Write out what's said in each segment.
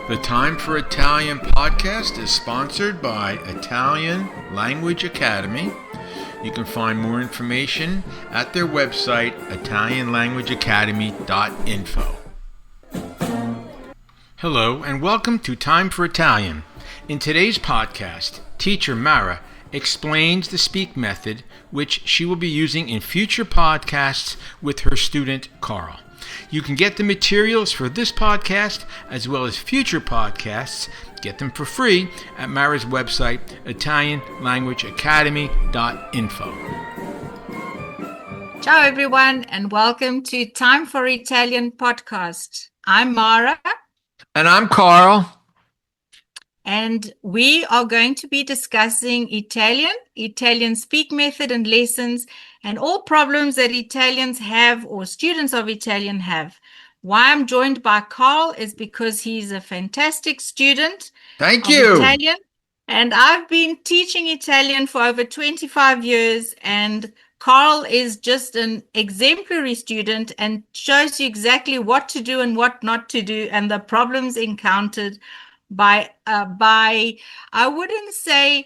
The Time for Italian podcast is sponsored by Italian Language Academy. You can find more information at their website, italianlanguageacademy.info. Hello and welcome to Time for Italian. In today's podcast, teacher Mara explains the speak method, which she will be using in future podcasts with her student Carl. You can get the materials for this podcast as well as future podcasts. Get them for free at Mara's website, italianlanguageacademy.info. Ciao everyone and welcome to Time for Italian podcast. I'm Mara. And I'm Carl. And we are going to be discussing Italian speak method and lessons, and all problems that Italians have or students of Italian have. Why I'm joined by Carl is because he's a fantastic student of Italian, and I've been teaching Italian for over 25 years, and Carl is just an exemplary student and shows you exactly what to do and what not to do and the problems encountered by I wouldn't say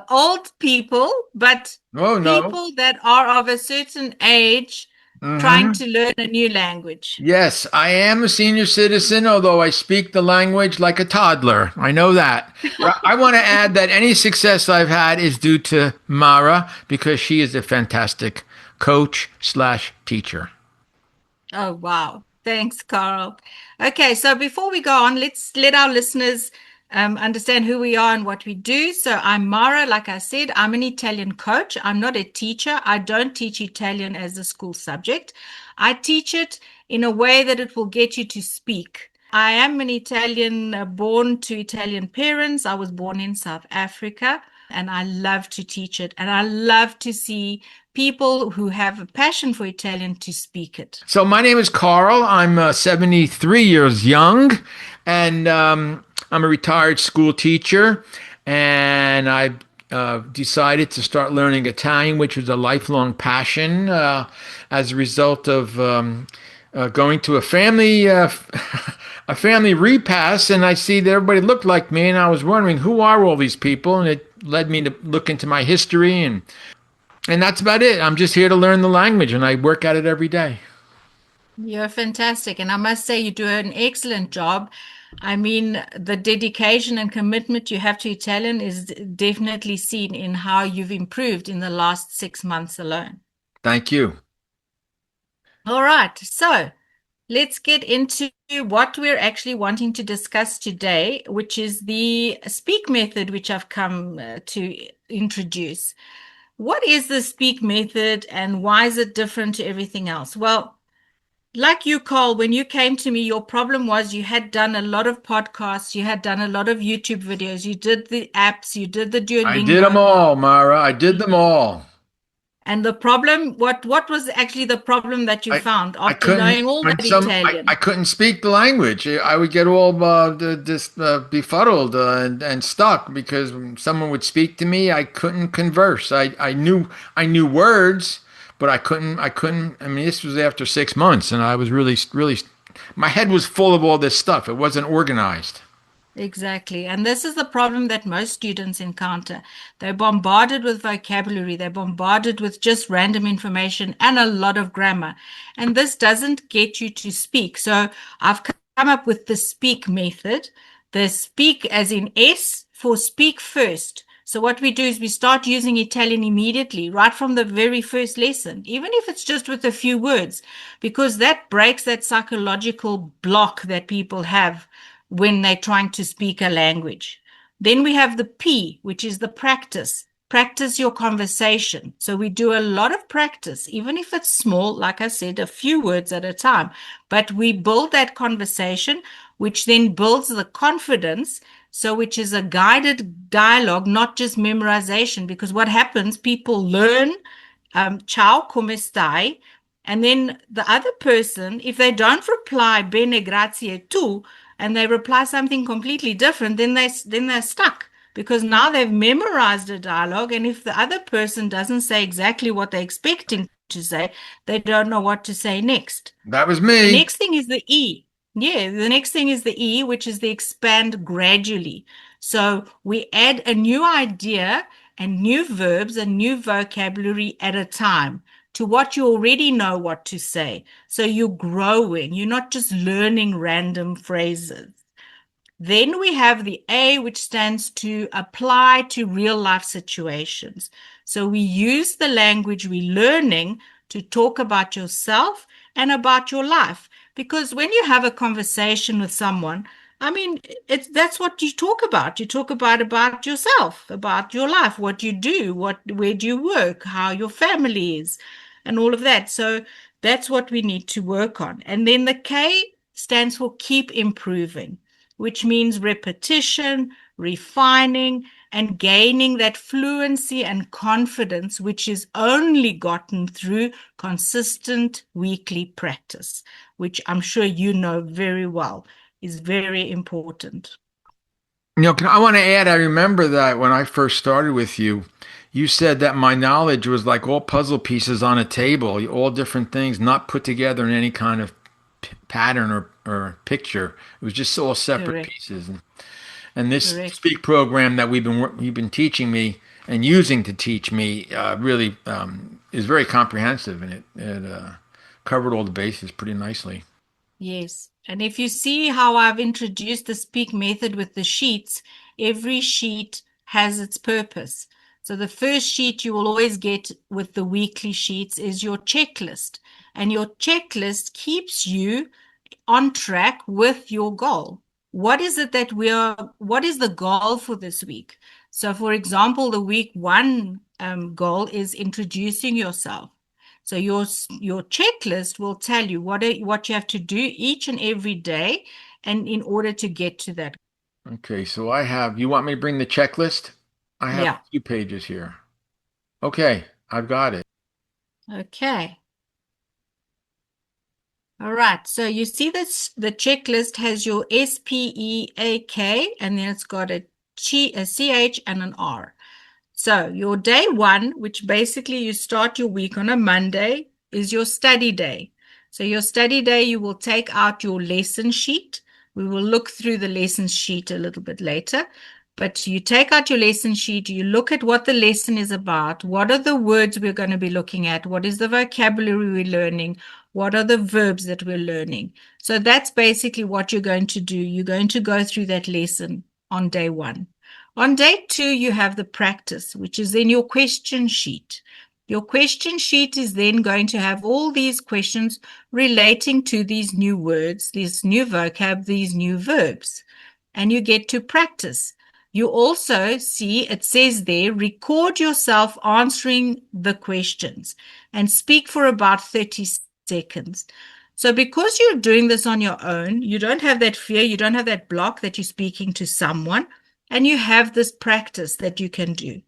old people, but people that are of a certain age trying to learn a new language. Yes, I am a senior citizen, although I speak the language like a toddler. I know that. I want to add that any success I've had is due to Mara because she is a fantastic coach/teacher. Oh, wow. Thanks, Carl. Okay, so before we go on, let's let our listeners understand who we are and what we do. So I'm Mara. Like I said, I'm an Italian coach. I'm not a teacher. I don't teach Italian as a school subject. I teach it in a way that it will get you to speak. I am an Italian, born to Italian parents. I was born in South Africa, and I love to teach it. And I love to see people who have a passion for Italian to speak it. So my name is Carl. I'm 73 years young, and I'm a retired school teacher, and I decided to start learning Italian, which was a lifelong passion as a result of going to a family repast, and I see that everybody looked like me, and I was wondering, who are all these people? And it led me to look into my history, and that's about it. I'm just here to learn the language, and I work at it every day. You're fantastic. And I must say you do an excellent job. I mean, the dedication and commitment you have to Italian is definitely seen in how you've improved in the last 6 months alone. Thank you. All right. So let's get into what we're actually wanting to discuss today, which is the speak method, which I've come to introduce. What is the speak method and why is it different to everything else? Well, like you, Carl, when you came to me, your problem was you had done a lot of podcasts, you had done a lot of YouTube videos, you did the apps, you did the Duolingo. I did them all, Mara. I did them all. And the problem, what was actually the problem that you found after knowing all that Italian? I couldn't speak the language. I would get all befuddled and stuck because when someone would speak to me, I couldn't converse. I knew words, but I couldn't. I mean, this was after 6 months, and I was really, my head was full of all this stuff. It wasn't organized. Exactly. And this is the problem that most students encounter. They're bombarded with vocabulary. They're bombarded with just random information and a lot of grammar. And this doesn't get you to speak. So I've come up with the speak method. The speak as in S for speak first. So what we do is we start using Italian immediately, right from the very first lesson, even if it's just with a few words, because that breaks that psychological block that people have when they're trying to speak a language. Then we have the P, which is the practice. Practice your conversation. So we do a lot of practice, even if it's small, like I said, a few words at a time. But we build that conversation, which then builds the confidence, so which is a guided dialogue, not just memorization. Because what happens, people learn, ciao, come stai? And then the other person, if they don't reply bene, grazie, tu, and they reply something completely different, then they're stuck because now they've memorized a dialogue. And if the other person doesn't say exactly what they're expecting to say, they don't know what to say next. That was me. The next thing is the E. Yeah, the next thing is the E, which is the expand gradually. So we add a new idea and new verbs and new vocabulary at a time to what you already know what to say. So you're growing, you're not just learning random phrases. Then we have the A, which stands to apply to real life situations. So we use the language we're learning to talk about yourself and about your life. Because when you have a conversation with someone, I mean, that's what you talk about. You talk about yourself, about your life, what you do, where do you work, how your family is, and all of that. So that's what we need to work on. And then the K stands for keep improving, which means repetition, refining, and gaining that fluency and confidence, which is only gotten through consistent weekly practice, which I'm sure you know very well is very important. I want to add, I remember that when I first started with you, you said that my knowledge was like all puzzle pieces on a table, all different things, not put together in any kind of pattern or picture. It was just all separate Correct. pieces. And this Correct. speak program that you've been teaching me and using to teach me really is very comprehensive, and it covered all the bases pretty nicely. Yes. And if you see how I've introduced the speak method with the sheets, every sheet has its purpose. So the first sheet you will always get with the weekly sheets is your checklist. And your checklist keeps you on track with your goal. What is the goal for this week? So for example, the week one goal is introducing yourself. So your checklist will tell you what you have to do each and every day, and in order to get to that. Okay, so you want me to bring the checklist? I have Yeah. a few pages here. Okay, I've got it. Okay. All right. So you see this, the checklist has your SPEAK, and then it's got a CH and an R. So your day one, which basically you start your week on a Monday, is your study day. So your study day, you will take out your lesson sheet. We will look through the lesson sheet a little bit later. But you take out your lesson sheet, you look at what the lesson is about. What are the words we're going to be looking at? What is the vocabulary we're learning? What are the verbs that we're learning? So that's basically what you're going to do. You're going to go through that lesson on day one. On day two, you have the practice, which is in your question sheet. Your question sheet is then going to have all these questions relating to these new words, these new vocab, these new verbs, and you get to practice. You also see it says there, record yourself answering the questions and speak for about 30 seconds. So because you're doing this on your own, you don't have that fear, you don't have that block that you're speaking to someone, and you have this practice that you can do.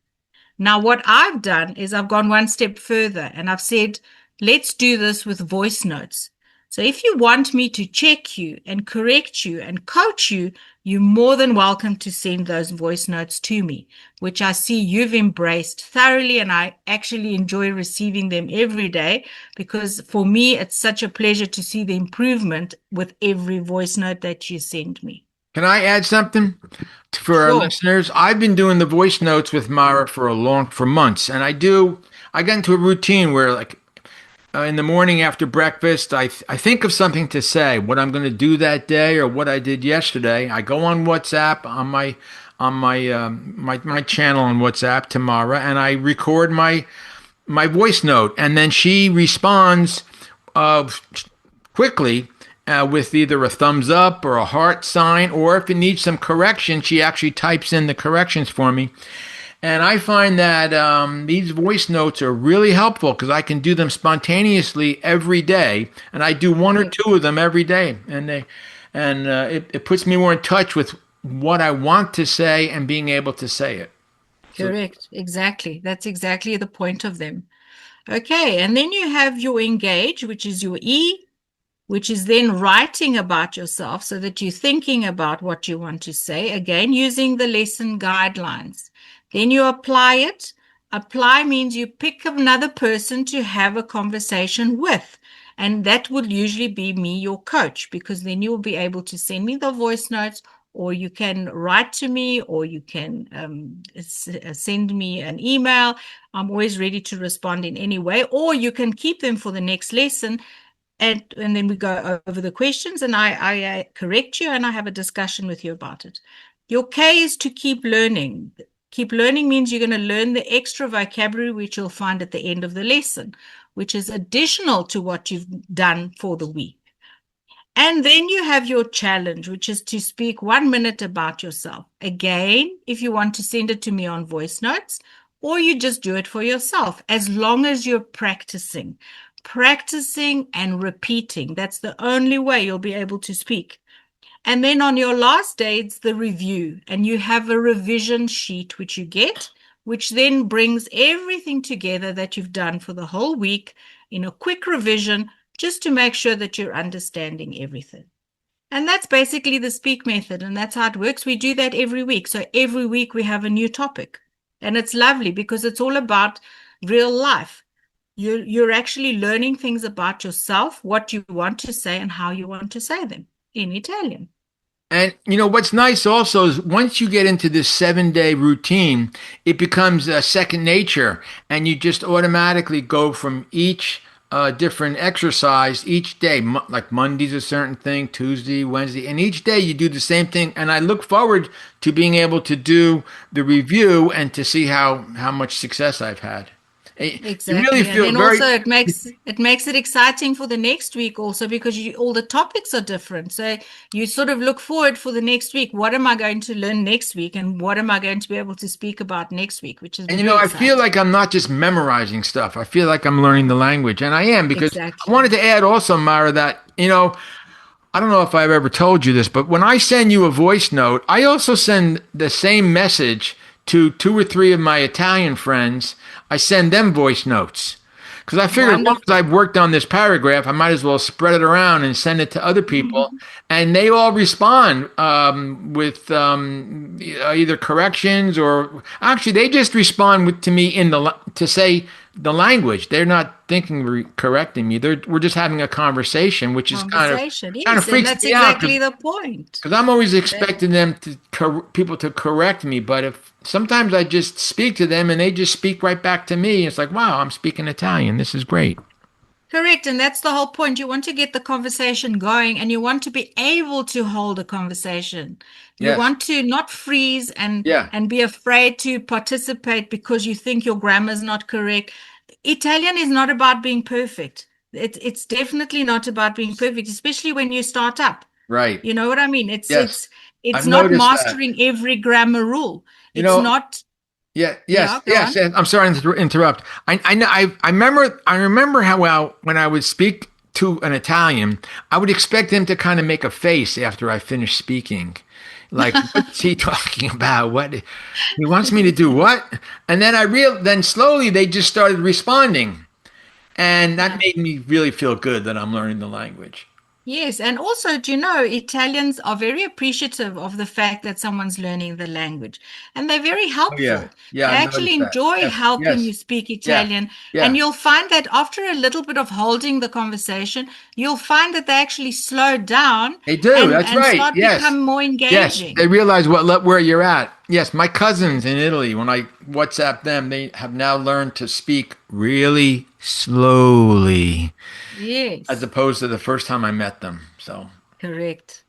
Now, what I've done is I've gone one step further and I've said, let's do this with voice notes. So if you want me to check you and correct you and coach you, you're more than welcome to send those voice notes to me, which I see you've embraced thoroughly, and I actually enjoy receiving them every day, because for me, it's such a pleasure to see the improvement with every voice note that you send me. Can I add something for our Sure. listeners? I've been doing the voice notes with Mara for months, and I got into a routine where like in the morning after breakfast, I think of something to say, what I'm going to do that day or what I did yesterday. I go on WhatsApp on my channel on WhatsApp to Mara, and I record my voice note, and then she responds quickly with either a thumbs up or a heart sign, or if it needs some correction, she actually types in the corrections for me. And I find that these voice notes are really helpful because I can do them spontaneously every day, and I do one or two of them every day, and it puts me more in touch with what I want to say and being able to say it. Correct. Exactly. That's exactly the point of them. Okay. And then you have your engage, which is your E, which is then writing about yourself so that you're thinking about what you want to say, again, using the lesson guidelines. Then you apply it. Apply means you pick another person to have a conversation with. And that would usually be me, your coach, because then you will be able to send me the voice notes, or you can write to me, or you can send me an email. I'm always ready to respond in any way, or you can keep them for the next lesson. And then we go over the questions, and I correct you, and I have a discussion with you about it. Your K is to keep learning. Keep learning means you're going to learn the extra vocabulary, which you'll find at the end of the lesson, which is additional to what you've done for the week. And then you have your challenge, which is to speak 1 minute about yourself. Again, if you want to send it to me on voice notes, or you just do it for yourself, as long as you're practicing and repeating. That's the only way you'll be able to speak. And then on your last day, it's the review, and you have a revision sheet, which you get, which then brings everything together that you've done for the whole week in a quick revision, just to make sure that you're understanding everything. And that's basically the speak method, and that's how it works. We do that every week. So every week we have a new topic, and it's lovely because it's all about real life. You're actually learning things about yourself, what you want to say and how you want to say them in Italian. And what's nice also is once you get into this 7-day routine, it becomes a second nature, and you just automatically go from each different exercise each day. Like Monday's a certain thing, Tuesday, Wednesday, and each day you do the same thing. And I look forward to being able to do the review and to see how much success I've had. Exactly. You really feel and then very. Also it makes it exciting for the next week also, because all the topics are different. So you sort of look forward for the next week. What am I going to learn next week, and what am I going to be able to speak about next week, which is And very I exciting. feel like I'm not just memorizing stuff. I feel like I'm learning the language, and I am, because Exactly. I wanted to add also, Mara, that I don't know if I've ever told you this, but when I send you a voice note, I also send the same message to 2 or 3 of my Italian friends. I send them voice notes because I figured, as long as I've worked on this paragraph, I might as well spread it around and send it to other people. And they all respond with either corrections, or actually they just respond to me to say the language. They're not thinking correcting me. We're just having a conversation, which is kind of Yes, freaks and that's me out, exactly the point. because I'm always expecting them people to correct me. But if sometimes I just speak to them and they just speak right back to me, it's like, wow, I'm speaking Italian. This is great. Correct. And that's the whole point. You want to get the conversation going, and you want to be able to hold a conversation. You Yes. want to not freeze and Yeah. be afraid to participate because you think your grammar is not correct. Italian is not about being perfect. It's definitely not about being perfect, especially when you start up. Right. You know what I mean? It's Yes. it's I've not noticed that. mastering every grammar rule. You It's know, not. Yeah. Yeah, Yes. go Yes. on. And I'm sorry to interrupt. I remember how when I would speak to an Italian, I would expect him to kind of make a face after I finished speaking. Like, what's he talking about? What he wants me to do? What? And then then slowly they just started responding, and that made me really feel good that I'm learning the language. Yes, and also, do you know, Italians are very appreciative of the fact that someone's learning the language, and they're very Oh yeah, helpful. yeah. They I've actually noticed that. enjoy Yes. helping Yes. you speak Yeah. Italian, Yeah. and you'll find that after a little bit of holding the conversation, you'll find that they actually slow down They do. and That's right. start Yes. become more Yes. engaging. They realize where you're at. Yes. My cousins in Italy, when I WhatsApp them, they have now learned to speak really slowly, Yes. as opposed to the first time I met them. So. Correct.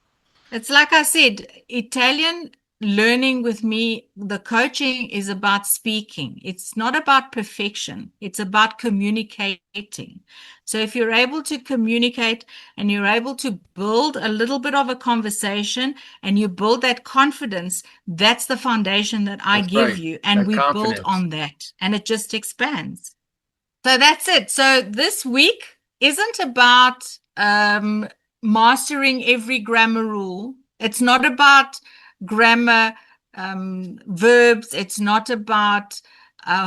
It's like I said, Italian learning with me, the coaching is about speaking. It's not about perfection. It's about communicating. So if you're able to communicate and you're able to build a little bit of a conversation and you build that confidence, that's the foundation that I That's give right. you. And That we build confidence. on that, and it just expands. So that's it. So this week isn't about mastering every grammar rule. It's not about grammar verbs. It's not about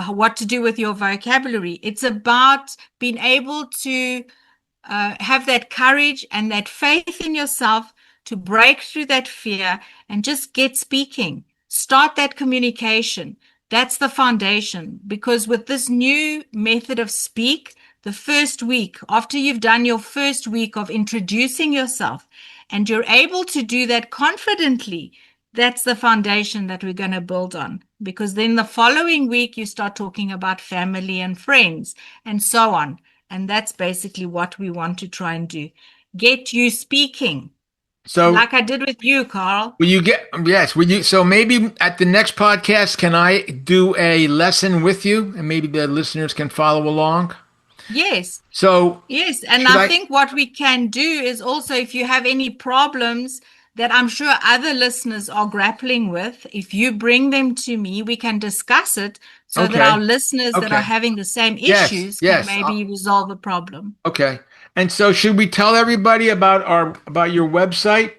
what to do with your vocabulary. It's about being able to have that courage and that faith in yourself to break through that fear and just get speaking. Start that communication. That's the foundation, because with this new method of speak, the first week, after you've done your first week of introducing yourself, and you're able to do that confidently, that's the foundation that we're going to build on. Because then the following week, you start talking about family and friends and so on. And that's basically what we want to try and do. Get you speaking. So, like I did with you, Carl. So maybe at the next podcast, can I do a lesson with you and maybe the listeners can follow along? Yes. So, yes. And I think what we can do is also, if you have any problems that I'm sure other listeners are grappling with, if you bring them to me, we can discuss it so that our listeners that are having the same issues can maybe resolve the problem. Okay. And so should we tell everybody about your website?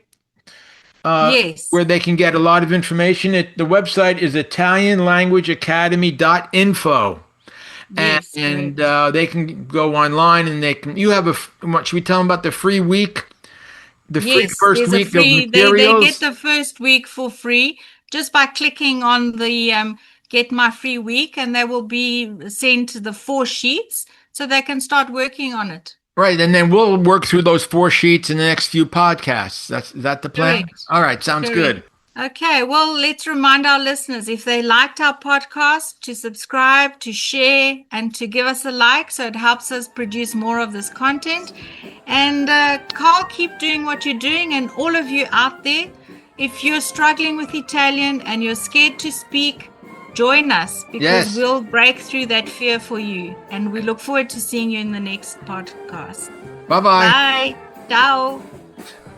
Yes. Where they can get a lot of information. The website is ItalianLanguageAcademy.info. Yes, and they can go online and should we tell them about the free week? First week of materials? They get the first week for free just by clicking on the Get My Free Week, and they will be sent the 4 sheets so they can start working on it. Right, and then we'll work through those 4 sheets in the next few podcasts. Is that the plan? Correct. All right, sounds good. Okay, well, let's remind our listeners, if they liked our podcast, to subscribe, to share, and to give us a like, so it helps us produce more of this content. And Carl, keep doing what you're doing, and all of you out there, if you're struggling with Italian and you're scared to speak, join us, because we'll break through that fear for you. And we look forward to seeing you in the next podcast. Bye-bye. Bye. Ciao.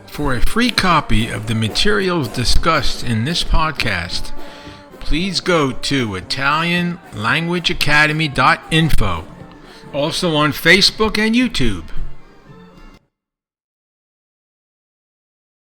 For a free copy of the materials discussed in this podcast, please go to ItalianLanguageAcademy.info. Also on Facebook and YouTube.